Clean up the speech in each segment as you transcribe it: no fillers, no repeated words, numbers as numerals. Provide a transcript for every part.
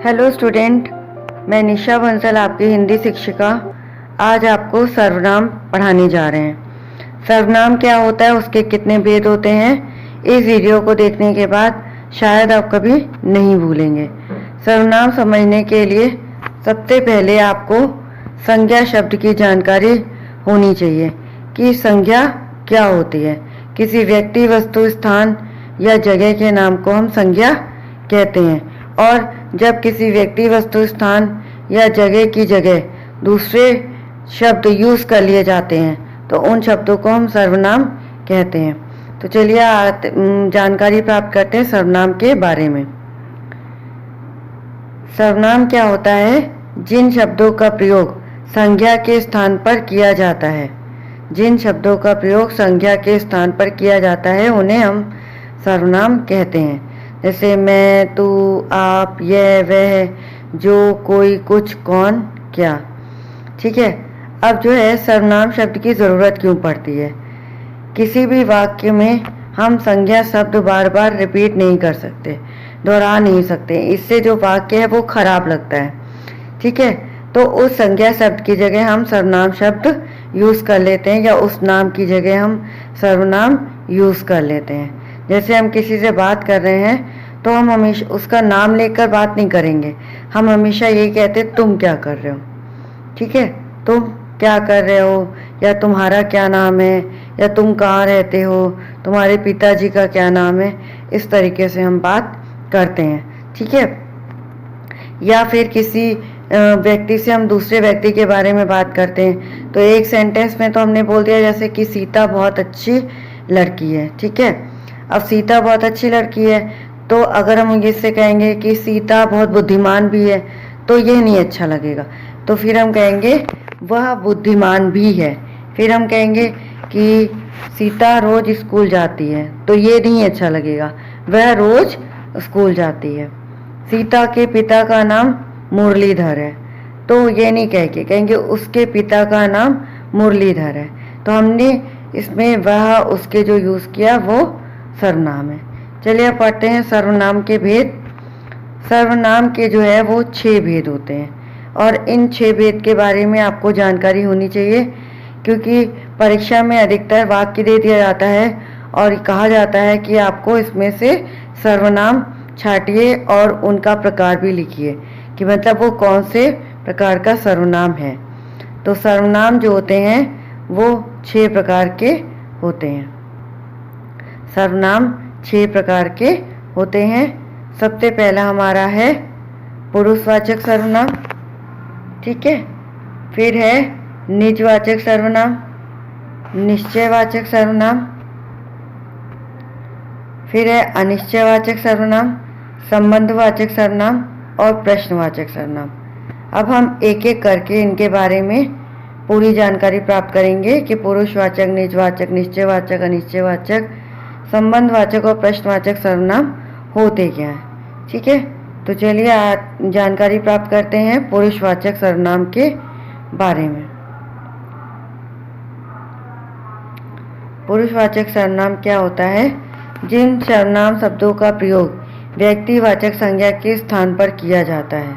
Hello student, मैं निशा बंसल आपकी हिंदी शिक्षिका आज आपको सर्वनाम पढ़ाने जा रहे हैं। सर्वनाम क्या होता है, उसके कितने भेद होते हैं, इस वीडियो को देखने के बाद शायद आप कभी नहीं भूलेंगे। सर्वनाम समझने के लिए सबसे पहले आपको संज्ञा शब्द की जानकारी होनी चाहिए कि संज्ञा क्या होती है। किसी व्यक्ति, वस्तु, स्थान या जगह के नाम को हम संज्ञा कहते हैं, और जब किसी व्यक्ति, वस्तु, स्थान या जगह की जगह दूसरे शब्द यूज कर लिए जाते हैं तो उन शब्दों को हम सर्वनाम कहते हैं। तो चलिए जानकारी प्राप्त करते हैं सर्वनाम के बारे में। सर्वनाम क्या होता है? जिन शब्दों का प्रयोग संज्ञा के स्थान पर किया जाता है, जिन शब्दों का प्रयोग संज्ञा के स्थान पर किया जाता है उन्हें हम सर्वनाम कहते हैं। जैसे मैं, तू, आप, यह, वह, जो, कोई, कुछ, कौन, क्या। ठीक है। अब जो है सर्वनाम शब्द की ज़रूरत क्यों पड़ती है? किसी भी वाक्य में हम संज्ञा शब्द बार बार रिपीट नहीं कर सकते, दोहरा नहीं सकते, इससे जो वाक्य है वो खराब लगता है। ठीक है। तो उस संज्ञा शब्द की जगह हम सर्वनाम शब्द यूज़ कर लेते हैं, या उस नाम की जगह हम सर्वनाम यूज़ कर लेते हैं। जैसे हम किसी से बात कर रहे हैं तो हम हमेशा उसका नाम लेकर बात नहीं करेंगे, हम हमेशा यही कहते तुम क्या कर रहे हो। ठीक है। तुम क्या कर रहे हो, या तुम्हारा क्या नाम है, या तुम कहाँ रहते हो, तुम्हारे पिताजी का क्या नाम है, इस तरीके से हम बात करते हैं। ठीक है। या फिर किसी व्यक्ति से हम दूसरे व्यक्ति के बारे में बात करते हैं तो एक सेंटेंस में तो हमने बोल दिया जैसे कि सीता बहुत अच्छी लड़की है। ठीक है। अब सीता बहुत अच्छी लड़की है, तो अगर हम इससे कहेंगे कि सीता बहुत बुद्धिमान भी है तो ये नहीं अच्छा लगेगा। तो फिर हम कहेंगे वह बुद्धिमान भी है। फिर हम कहेंगे कि सीता रोज स्कूल जाती है, तो ये नहीं अच्छा लगेगा, वह रोज स्कूल जाती है। सीता के पिता का नाम मुरलीधर है, तो ये नहीं कहेंगे उसके पिता का नाम मुरलीधर है। तो हमने इसमें वह, उसके जो यूज़ किया वो सर्वनाम है। चलिए अब पढ़ते हैं सर्वनाम के भेद। सर्वनाम के जो है वो 6 भेद होते हैं, और इन 6 भेद के बारे में आपको जानकारी होनी चाहिए, क्योंकि परीक्षा में अधिकतर वाक्य दे दिया जाता है और कहा जाता है कि आपको इसमें से सर्वनाम छांटिए और उनका प्रकार भी लिखिए कि मतलब वो कौन से प्रकार का सर्वनाम है। तो सर्वनाम जो होते हैं वो 6 प्रकार के होते हैं। सर्वनाम 6 प्रकार के होते हैं। सबसे पहला हमारा है पुरुषवाचक सर्वनाम। ठीक है। फिर है निजवाचक सर्वनाम, निश्चयवाचक सर्वनाम, फिर है अनिश्चयवाचक सर्वनाम, संबंधवाचक सर्वनाम और प्रश्नवाचक सर्वनाम। अब हम एक एक करके इनके बारे में पूरी जानकारी प्राप्त करेंगे कि पुरुषवाचक, निजवाचक, निश्चयवाचक, अनिश्चयवाचक, संबंधवाचक और प्रश्नवाचक सर्वनाम होते क्या हैं। ठीक है। तो चलिए जानकारी प्राप्त करते हैं पुरुषवाचक सर्वनाम के बारे में। पुरुषवाचक सर्वनाम क्या होता है? जिन सर्वनाम शब्दों का प्रयोग व्यक्तिवाचक संज्ञा के स्थान पर किया जाता है,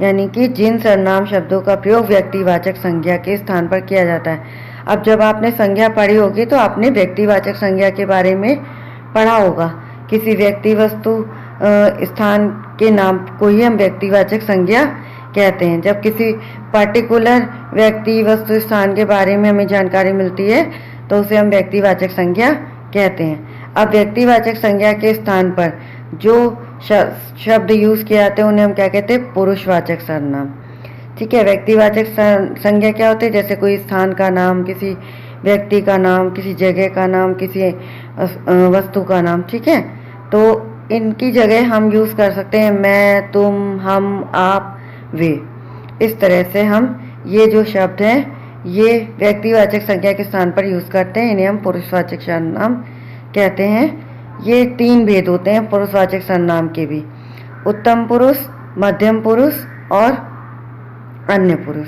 यानी कि जिन सर्वनाम शब्दों का प्रयोग व्यक्तिवाचक संज्ञा के स्थान पर किया जाता है। अब जब आपने संज्ञा पढ़ी होगी तो आपने व्यक्तिवाचक संज्ञा के बारे में पढ़ा होगा। किसी व्यक्ति, वस्तु, स्थान के नाम को ही हम व्यक्तिवाचक संज्ञा कहते हैं। जब किसी पर्टिकुलर व्यक्ति, वस्तु, स्थान के बारे में हमें जानकारी मिलती है तो उसे हम व्यक्तिवाचक संज्ञा कहते हैं। अब व्यक्तिवाचक संज्ञा के स्थान पर जो शब्द यूज़ किए जाते हैं उन्हें हम क्या कहते हैं? पुरुषवाचक सर्वनाम। ठीक है। व्यक्तिवाचक संज्ञा क्या होते हैं? जैसे कोई स्थान का नाम, किसी व्यक्ति का नाम, किसी जगह का नाम, किसी वस्तु का नाम। ठीक है। तो इनकी जगह हम यूज़ कर सकते हैं मैं, तुम, हम, आप, वे। इस तरह से हम ये जो शब्द हैं ये व्यक्तिवाचक संज्ञा के स्थान पर यूज़ करते हैं, इन्हें हम पुरुषवाचक सर्वनाम कहते हैं। ये 3 भेद होते हैं पुरुषवाचक सर्वनाम के भी, उत्तम पुरुष, मध्यम पुरुष और अन्य पुरुष।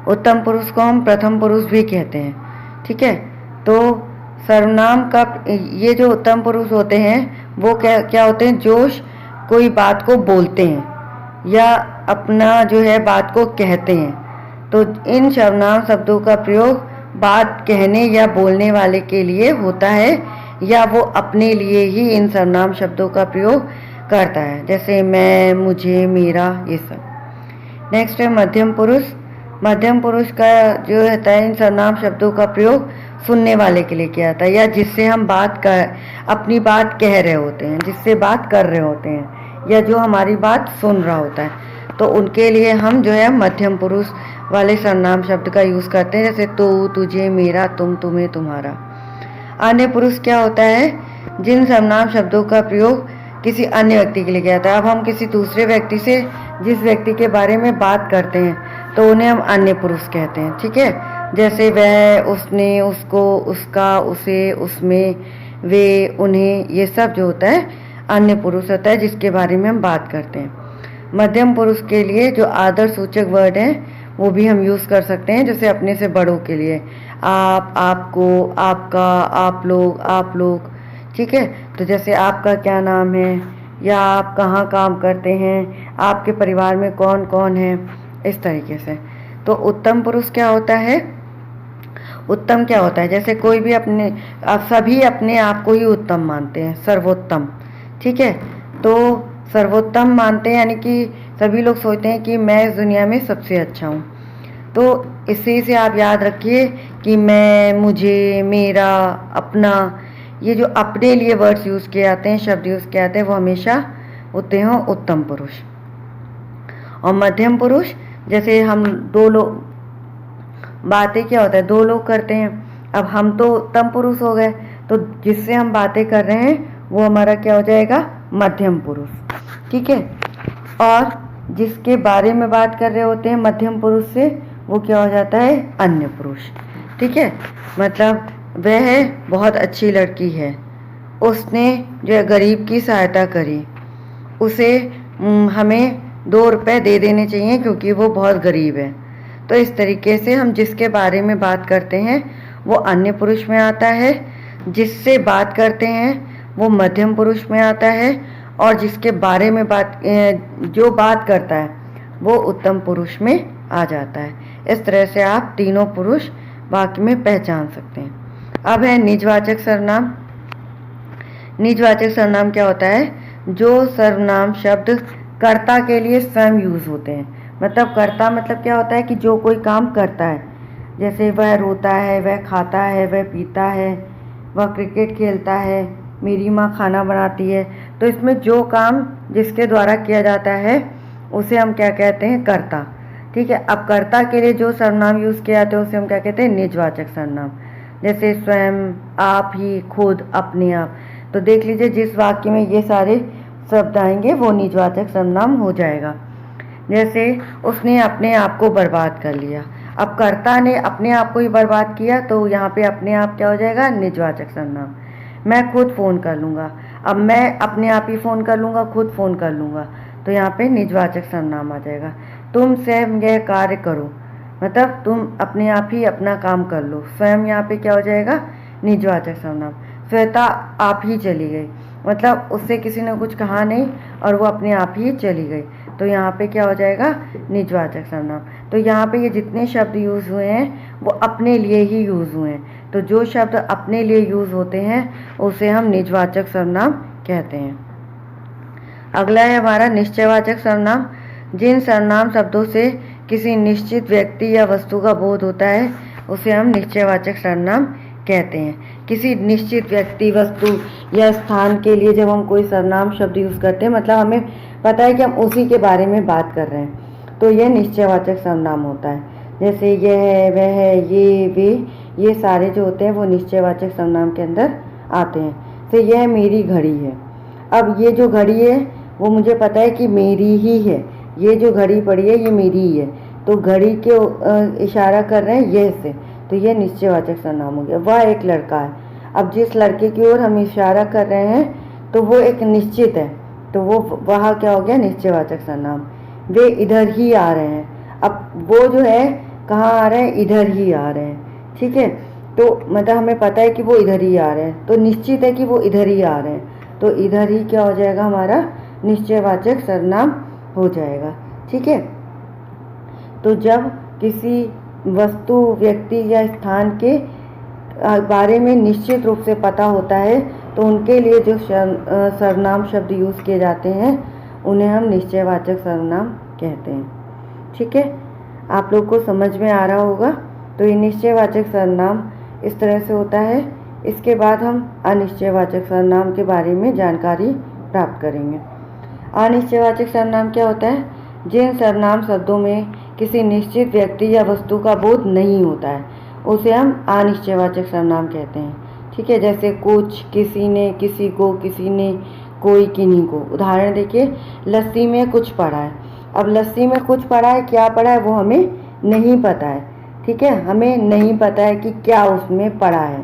उत्तम पुरुष को हम प्रथम पुरुष भी कहते हैं। ठीक है। तो सर्वनाम का ये जो उत्तम पुरुष होते हैं वो क्या होते हैं? जो कोई बात को बोलते हैं या अपना जो है बात को कहते हैं, तो इन सर्वनाम शब्दों का प्रयोग बात कहने या बोलने वाले के लिए होता है या वो अपने लिए ही इन सर्वनाम शब्दों का प्रयोग करता है, जैसे मैं, मुझे, मेरा, ये सब। नेक्स्ट है मध्यम पुरुष। मध्यम पुरुष का जो रहता है इन सर्वनाम शब्दों का प्रयोग सुनने वाले के लिए किया जाता है या जिससे हम अपनी बात कह रहे होते हैं, जिससे बात कर रहे होते हैं या जो हमारी बात सुन रहा होता है, तो उनके लिए हम जो है मध्यम पुरुष वाले सर्वनाम शब्द का यूज़ करते हैं, जैसे तू, तुझे, मेरा, तुम, तुम्हें, तुम्हारा। अन्य पुरुष क्या होता है? जिन सर्वनाम शब्दों का प्रयोग किसी अन्य व्यक्ति के लिए किया जाता है। अब हम किसी दूसरे व्यक्ति से जिस व्यक्ति के बारे में बात करते हैं तो उन्हें हम अन्य पुरुष कहते हैं, ठीक है। जैसे वह, उसने, उसको, उसका, उसे, उसमें, वे, उन्हें, ये सब जो होता है अन्य पुरुष होता है जिसके बारे में हम बात करते हैं। मध्यम पुरुष के लिए जो आदर सूचक वर्ड हैं वो भी हम यूज़ कर सकते हैं, जैसे अपने से बड़ों के लिए आप, आपको, आपका, आप लोग, ठीक है। तो जैसे आपका क्या नाम है या आप कहाँ काम करते हैं, आपके परिवार में कौन कौन है, इस तरीके से। तो उत्तम पुरुष क्या होता है? उत्तम क्या होता है? जैसे कोई भी सभी अपने आप को ही उत्तम मानते हैं, सर्वोत्तम, ठीक है। तो सर्वोत्तम मानते हैं यानी कि सभी लोग सोचते हैं कि मैं इस दुनिया में सबसे अच्छा हूँ। तो इसी से आप याद रखिए कि मैं, मुझे, मेरा, अपना, ये जो अपने लिए वर्ड्स यूज़ किए जाते हैं, शब्द यूज़ किए जाते हैं, वो हमेशा होते हैं उत्तम पुरुष। और मध्यम पुरुष, जैसे हम दो लोग बातें, क्या होता है, दो लोग करते हैं। अब हम तो उत्तम पुरुष हो गए, तो जिससे हम बातें कर रहे हैं वो हमारा क्या हो जाएगा? मध्यम पुरुष, ठीक है। और जिसके बारे में बात कर रहे होते हैं मध्यम पुरुष से, वो क्या हो जाता है? अन्य पुरुष, ठीक है। मतलब वह बहुत अच्छी लड़की है, उसने जो है गरीब की सहायता करी, उसे हमें 2 रुपए दे देने चाहिए क्योंकि वो बहुत गरीब है। तो इस तरीके से हम जिसके बारे में बात करते हैं वो अन्य पुरुष में आता है, जिससे बात करते हैं वो मध्यम पुरुष में आता है, और जिसके बारे में जो बात करता है वो उत्तम पुरुष में आ जाता है। इस तरह से आप तीनों पुरुष वाक्य में पहचान सकते हैं। अब है निजवाचक सर्वनाम। निजवाचक सर्वनाम क्या होता है? जो सर्वनाम शब्द कर्ता के लिए स्वयं यूज़ होते हैं। मतलब कर्ता मतलब क्या होता है कि जो कोई काम करता है, जैसे वह रोता है, वह खाता है, वह पीता है, वह क्रिकेट खेलता है, मेरी माँ खाना बनाती है। तो इसमें जो काम जिसके द्वारा किया जाता है उसे हम क्या कहते हैं? कर्ता, ठीक है। अब कर्ता के लिए जो सर्वनाम यूज़ किया जाते हैं उसे हम क्या कहते हैं? निजवाचक सर्वनाम। जैसे स्वयं, आप ही, खुद, अपने आप। तो देख लीजिए जिस वाक्य में ये सारे शब्द आएंगे वो निजवाचक सर्वनाम हो जाएगा। जैसे उसने अपने आप को बर्बाद कर लिया। अब कर्ता ने अपने आप को ही बर्बाद किया, तो यहाँ पे अपने आप क्या हो जाएगा? निजवाचक सर्वनाम। मैं खुद फ़ोन कर लूँगा। अब मैं अपने आप ही फ़ोन कर लूँगा, खुद फ़ोन कर लूँगा, तो यहाँ पे निजवाचक सर्वनाम आ जाएगा। तुम स्वयं यह कार्य करो, मतलब तुम अपने आप ही अपना काम कर लो। स्वयं यहाँ पे क्या हो जाएगा? निजवाचक सर्वनाम। श्वेता आप ही चली गई, मतलब उससे किसी ने कुछ कहा नहीं और वो अपने आप ही चली गई, तो यहाँ पे क्या हो जाएगा? निजवाचक सर्वनाम। तो यहाँ पे ये जितने शब्द यूज़ हुए हैं वो अपने लिए ही यूज़ हुए हैं। तो जो शब्द अपने लिए यूज़ होते हैं उसे हम निजवाचक सर्वनाम कहते हैं। अगला है हमारा निश्चयवाचक सर्वनाम। जिन सर्वनाम शब्दों से किसी निश्चित व्यक्ति या वस्तु का बोध होता है उसे हम निश्चयवाचक सर्वनाम कहते हैं। किसी निश्चित व्यक्ति, वस्तु या स्थान के लिए जब हम कोई सर्वनाम शब्द यूज़ करते हैं, मतलब हमें पता है कि हम उसी के बारे में बात कर रहे हैं, तो यह निश्चयवाचक सर्वनाम होता है। जैसे यह है, वह है, ये, वे, ये सारे जो होते हैं वो निश्चयवाचक सर्वनाम के अंदर आते हैं। तो यह मेरी घड़ी है। अब ये जो घड़ी है वो मुझे पता है कि मेरी ही है, ये जो घड़ी पड़ी है ये मेरी ही है, तो घड़ी के इशारा कर रहे हैं ये से, तो ये निश्चयवाचक सर्वनाम हो गया। वह एक लड़का है। अब जिस लड़के की ओर हम इशारा कर रहे हैं तो वो एक निश्चित है, तो वो वह क्या हो गया? निश्चयवाचक सर्वनाम। वे इधर ही आ रहे हैं। अब वो जो है कहाँ आ रहे हैं? इधर ही आ रहे हैं, ठीक है। तो मतलब हमें पता है कि वो इधर ही आ रहे हैं, तो निश्चित है कि वो इधर ही आ रहे हैं, तो इधर ही क्या हो जाएगा हमारा? निश्चयवाचक सर्वनाम हो जाएगा। ठीक है, तो जब किसी वस्तु, व्यक्ति या स्थान के बारे में निश्चित रूप से पता होता है तो उनके लिए जो सर्वनाम शब्द यूज़ किए जाते हैं उन्हें हम निश्चयवाचक सर्वनाम कहते हैं। ठीक है, आप लोग को समझ में आ रहा होगा। तो ये निश्चयवाचक सर्वनाम इस तरह से होता है। इसके बाद हम अनिश्चयवाचक सर्वनाम के बारे में जानकारी प्राप्त करेंगे। अनिश्चयवाचक सर्वनाम क्या होता है? जिन सर्वनाम शब्दों में किसी निश्चित व्यक्ति या वस्तु का बोध नहीं होता है उसे हम अनिश्चयवाचक सर्वनाम कहते हैं। ठीक है, जैसे कुछ, किसी ने, किसी को, किसी ने, कोई, किन्हीं को। उदाहरण देखिए, लस्सी में कुछ पड़ा है। अब लस्सी में कुछ पड़ा है, क्या पड़ा है वो हमें नहीं पता है। ठीक है, हमें नहीं पता है कि क्या उसमें पड़ा है,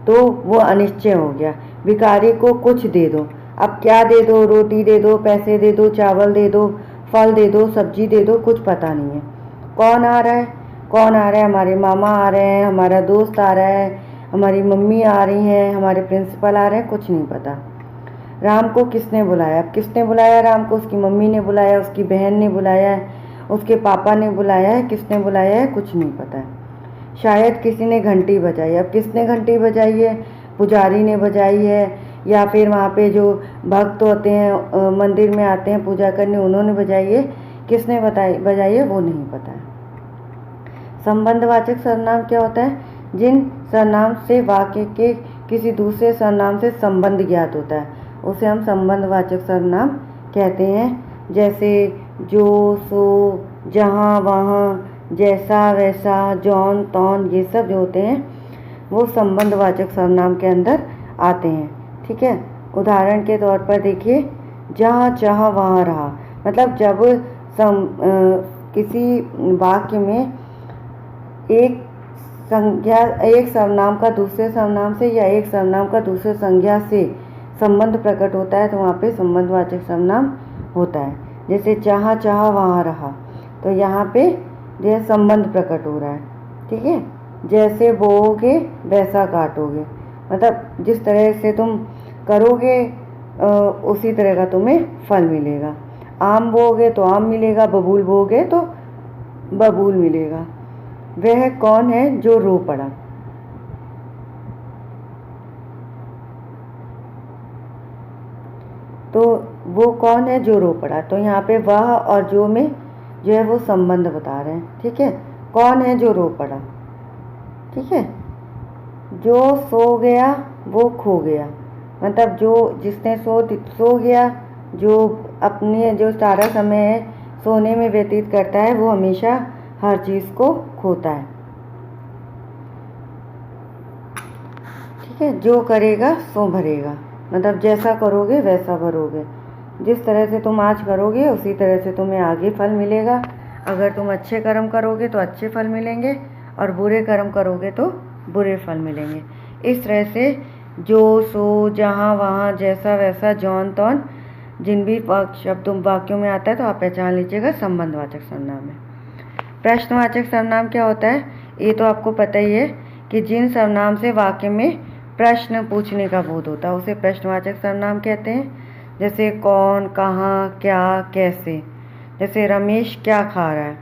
तो वो अनिश्चय हो गया। भिखारी को कुछ दे दो। अब क्या दे दो? रोटी दे दो, पैसे दे दो, चावल दे दो, फल दे दो, सब्जी दे दो, कुछ पता नहीं है। कौन आ रहा है? कौन आ रहा है? हमारे मामा आ रहे हैं, हमारा दोस्त आ रहा है, हमारी मम्मी आ रही हैं, हमारे प्रिंसिपल आ रहे हैं, कुछ नहीं पता। राम को किसने बुलाया? अब किसने बुलाया राम को? उसकी मम्मी ने बुलाया, उसकी बहन ने बुलाया है, उसके पापा ने बुलाया है, किसने बुलाया है? कुछ नहीं पता है। शायद किसी ने घंटी बजाई। अब किसने घंटी बजाई है? पुजारी ने बजाई है, या फिर वहाँ पे जो भक्त होते हैं मंदिर में आते हैं पूजा करने, उन्होंने बजाई है। किसने बजाई है वो नहीं पता है। संबंधवाचक सर्वनाम क्या होता है? जिन सर्वनाम से वाक्य के किसी दूसरे सर्वनाम से संबंध ज्ञात होता है उसे हम संबंधवाचक सर्वनाम कहते हैं। जैसे जो, सो, जहाँ, वहाँ, जैसा, वैसा, जौन, तौन, ये सब जो होते हैं वो संबंधवाचक सर्वनाम के अंदर आते हैं। ठीक है, उदाहरण के तौर पर देखिए, जहाँ चाहा वहाँ रहा। मतलब जब किसी वाक्य में एक सर्वनाम का दूसरे सर्वनाम से या एक सर्वनाम का दूसरे संज्ञा से संबंध प्रकट होता है तो वहाँ पे संबंधवाचक सर्वनाम होता है। जैसे जहाँ चाहा वहाँ रहा, तो यहाँ पे यह संबंध प्रकट हो रहा है। ठीक है, जैसे बोओगे वैसा काटोगे। मतलब जिस तरह से तुम करोगे उसी तरह का तुम्हें फल मिलेगा। आम बोओगे तो आम मिलेगा, बबूल बोओगे तो बबूल मिलेगा। वह कौन है जो रो पड़ा? तो वो कौन है जो रो पड़ा? तो यहाँ पे वह और जो में जो है वो संबंध बता रहे हैं। ठीक है, कौन है जो रो पड़ा? ठीक है, जो सो गया वो खो गया। मतलब जो जिसने सो गया, जो अपने जो सारा समय है सोने में व्यतीत करता है वो हमेशा हर चीज़ को खोता है। ठीक है, जो करेगा सो भरेगा। मतलब जैसा करोगे वैसा भरोगे। जिस तरह से तुम आज करोगे उसी तरह से तुम्हें आगे फल मिलेगा। अगर तुम अच्छे कर्म करोगे तो अच्छे फल मिलेंगे और बुरे कर्म करोगे तो बुरे फल मिलेंगे। इस तरह से जो, सो, जहाँ, वहाँ, जैसा, वैसा, जौन, तौन जिन भी शब्द वाक्यों में आता है तो आप पहचान लीजिएगा संबंधवाचक सर्वनाम है। प्रश्नवाचक सर्वनाम क्या होता है? ये तो आपको पता ही है कि जिन सर्वनाम से वाक्य में प्रश्न पूछने का बोध होता है उसे प्रश्नवाचक सर्वनाम कहते हैं। जैसे कौन, कहाँ, क्या, कैसे। जैसे रमेश क्या खा रहा है।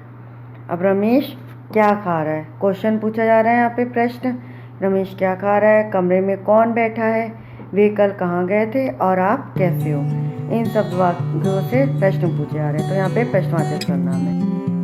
अब रमेश क्या खा रहा है? क्वेश्चन पूछा जा रहा है यहाँ पे, प्रश्न। रमेश क्या खा रहा है? कमरे में कौन बैठा है? वे कल कहाँ गए थे? और आप कैसे हो? इन सब वाक्यों से प्रश्न पूछे जा रहे हैं तो यहाँ पे प्रश्नवाचक सर्वनाम है।